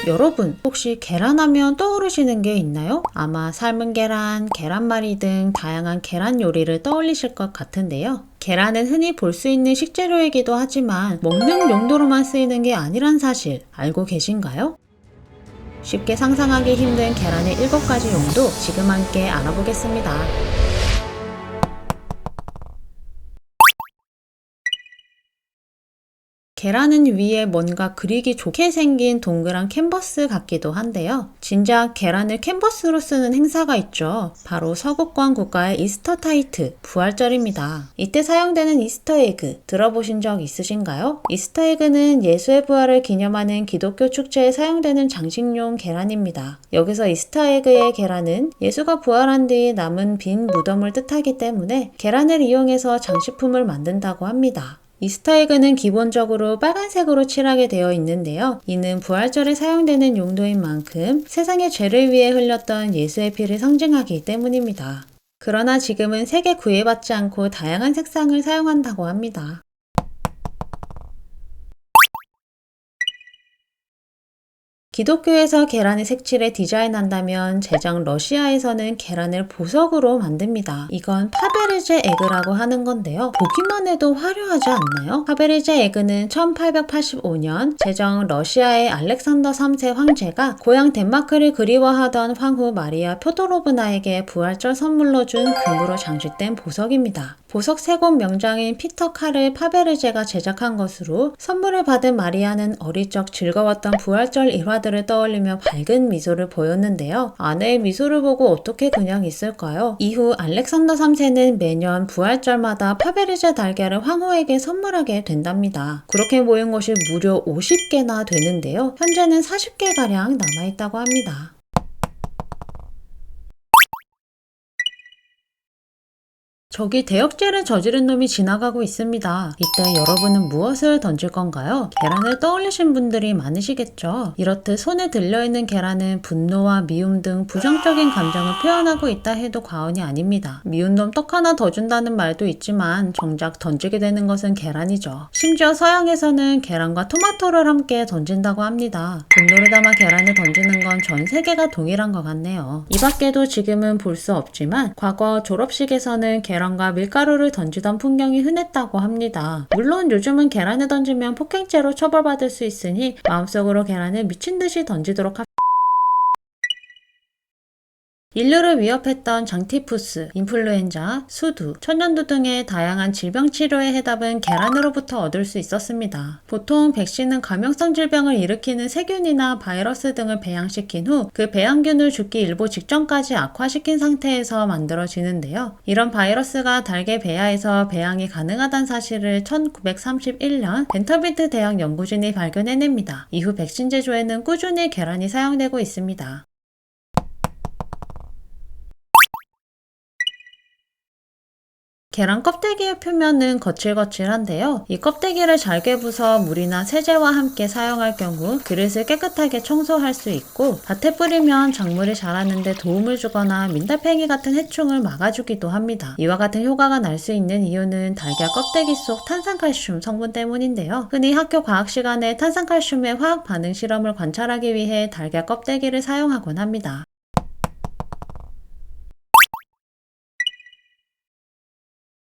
여러분, 혹시 계란하면 떠오르시는 게 있나요? 아마 삶은 계란, 계란말이 등 다양한 계란 요리를 떠올리실 것 같은데요. 계란은 흔히 볼 수 있는 식재료이기도 하지만 먹는 용도로만 쓰이는 게 아니란 사실 알고 계신가요? 쉽게 상상하기 힘든 계란의 7가지 용도 지금 함께 알아보겠습니다. 계란은 위에 뭔가 그리기 좋게 생긴 동그란 캔버스 같기도 한데요. 진작 계란을 캔버스로 쓰는 행사가 있죠. 바로 서구권 국가의 이스터타이트, 부활절입니다. 이때 사용되는 이스터에그 들어보신 적 있으신가요? 이스터에그는 예수의 부활을 기념하는 기독교 축제에 사용되는 장식용 계란입니다. 여기서 이스터에그의 계란은 예수가 부활한 뒤 남은 빈 무덤을 뜻하기 때문에 계란을 이용해서 장식품을 만든다고 합니다. 이스터에그는 기본적으로 빨간색으로 칠하게 되어 있는데요. 이는 부활절에 사용되는 용도인 만큼 세상의 죄를 위해 흘렸던 예수의 피를 상징하기 때문입니다. 그러나 지금은 색에 구애받지 않고 다양한 색상을 사용한다고 합니다. 기독교에서 계란을 색칠해 디자인한다면 제정 러시아에서는 계란을 보석으로 만듭니다. 이건 파베르제 에그라고 하는 건데요. 보기만 해도 화려하지 않나요? 파베르제 에그는 1885년 제정 러시아의 알렉산더 3세 황제가 고향 덴마크를 그리워하던 황후 마리아 표도로브나에게 부활절 선물로 준 금으로 장식된 보석입니다. 보석 세공 명장인 피터 칼을 파베르제가 제작한 것으로 선물을 받은 마리아는 어릴 적 즐거웠던 부활절 일화들을 떠올리며 밝은 미소를 보였는데요. 아내의 미소를 보고 어떻게 그냥 있을까요? 이후 알렉산더 3세는 매년 부활절마다 파베르제 달걀을 황후에게 선물하게 된답니다. 그렇게 모인 것이 무려 50개나 되는데요. 현재는 40개가량 남아있다고 합니다. 저기 대역죄를 저지른 놈이 지나가고 있습니다. 이때 여러분은 무엇을 던질 건가요? 계란을 떠올리신 분들이 많으시겠죠? 이렇듯 손에 들려있는 계란은 분노와 미움 등 부정적인 감정을 표현하고 있다 해도 과언이 아닙니다. 미운 놈 떡 하나 더 준다는 말도 있지만 정작 던지게 되는 것은 계란이죠. 심지어 서양에서는 계란과 토마토를 함께 던진다고 합니다. 분노를 담아 계란을 던지는 건 전 세계가 동일한 것 같네요. 이 밖에도 지금은 볼 수 없지만 과거 졸업식에서는 계란과 밀가루를 던지던 풍경이 흔했다고 합니다. 물론 요즘은 계란을 던지면 폭행죄로 처벌받을 수 있으니 마음속으로 계란을 미친듯이 던지도록 합니다. 인류를 위협했던 장티푸스, 인플루엔자, 수두, 천연두 등의 다양한 질병 치료의 해답은 계란으로부터 얻을 수 있었습니다. 보통 백신은 감염성 질병을 일으키는 세균이나 바이러스 등을 배양시킨 후 그 배양균을 죽기 일보 직전까지 악화시킨 상태에서 만들어지는데요. 이런 바이러스가 달걀 배아에서 배양이 가능하다는 사실을 1931년 벤터비트 대학 연구진이 발견해냅니다. 이후 백신 제조에는 꾸준히 계란이 사용되고 있습니다. 계란 껍데기의 표면은 거칠거칠한데요. 이 껍데기를 잘게 부숴 물이나 세제와 함께 사용할 경우 그릇을 깨끗하게 청소할 수 있고 밭에 뿌리면 작물이 자라는데 도움을 주거나 민달팽이 같은 해충을 막아주기도 합니다. 이와 같은 효과가 날 수 있는 이유는 달걀 껍데기 속 탄산칼슘 성분 때문인데요. 흔히 학교 과학 시간에 탄산칼슘의 화학 반응 실험을 관찰하기 위해 달걀 껍데기를 사용하곤 합니다.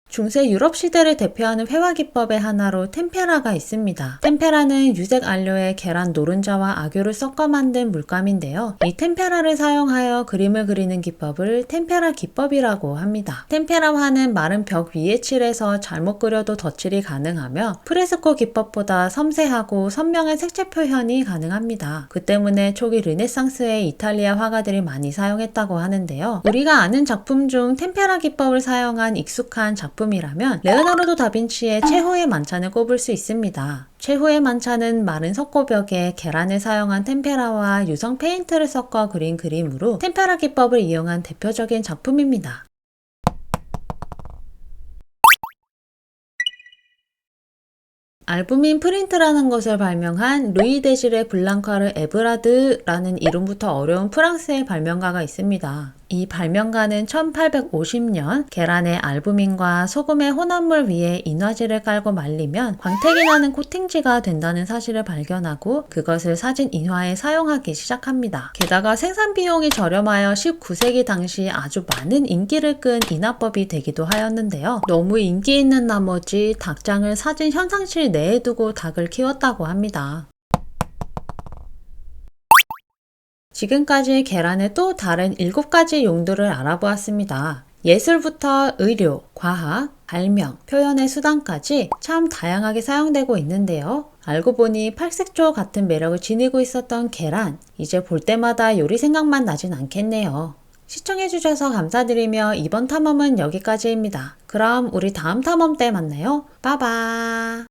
중세 유럽 시대를 대표하는 회화 기법의 하나로 템페라가 있습니다. 템페라는 유색 안료에 계란 노른자와 아교를 섞어 만든 물감인데요. 이 템페라를 사용하여 그림을 그리는 기법을 템페라 기법이라고 합니다. 템페라화는 마른 벽 위에 칠해서 잘못 그려도 덧칠이 가능하며 프레스코 기법보다 섬세하고 선명한 색채 표현이 가능합니다. 그 때문에 초기 르네상스의 이탈리아 화가들이 많이 사용했다고 하는데요. 우리가 아는 작품 중 템페라 기법을 사용한 익숙한 작품이라면 레오나르도 다빈치의 최후의 만찬을 꼽을 수 있습니다. 최후의 만찬은 마른 석고벽에 계란을 사용한 템페라와 유성 페인트를 섞어 그린 그림으로 템페라 기법을 이용한 대표적인 작품입니다. 알부민 프린트라는 것을 발명한 루이 데지레 블랑카르 에브라드라는 이름부터 어려운 프랑스의 발명가가 있습니다. 이 발명가는 1850년 계란의 알부민과 소금의 혼합물 위에 인화질을 깔고 말리면 광택이 나는 코팅지가 된다는 사실을 발견하고 그것을 사진 인화에 사용하기 시작합니다. 게다가 생산 비용이 저렴하여 19세기 당시 아주 많은 인기를 끈 인화법이 되기도 하였는데요. 너무 인기 있는 나머지 닭장을 사진 현상실 내에 두고 닭을 키웠다고 합니다. 지금까지 계란의 또 다른 7가지 용도를 알아보았습니다. 예술부터 의료, 과학, 발명, 표현의 수단까지 참 다양하게 사용되고 있는데요. 알고 보니 팔색조 같은 매력을 지니고 있었던 계란, 이제 볼 때마다 요리 생각만 나진 않겠네요. 시청해주셔서 감사드리며 이번 탐험은 여기까지입니다. 그럼 우리 다음 탐험 때 만나요. 빠바.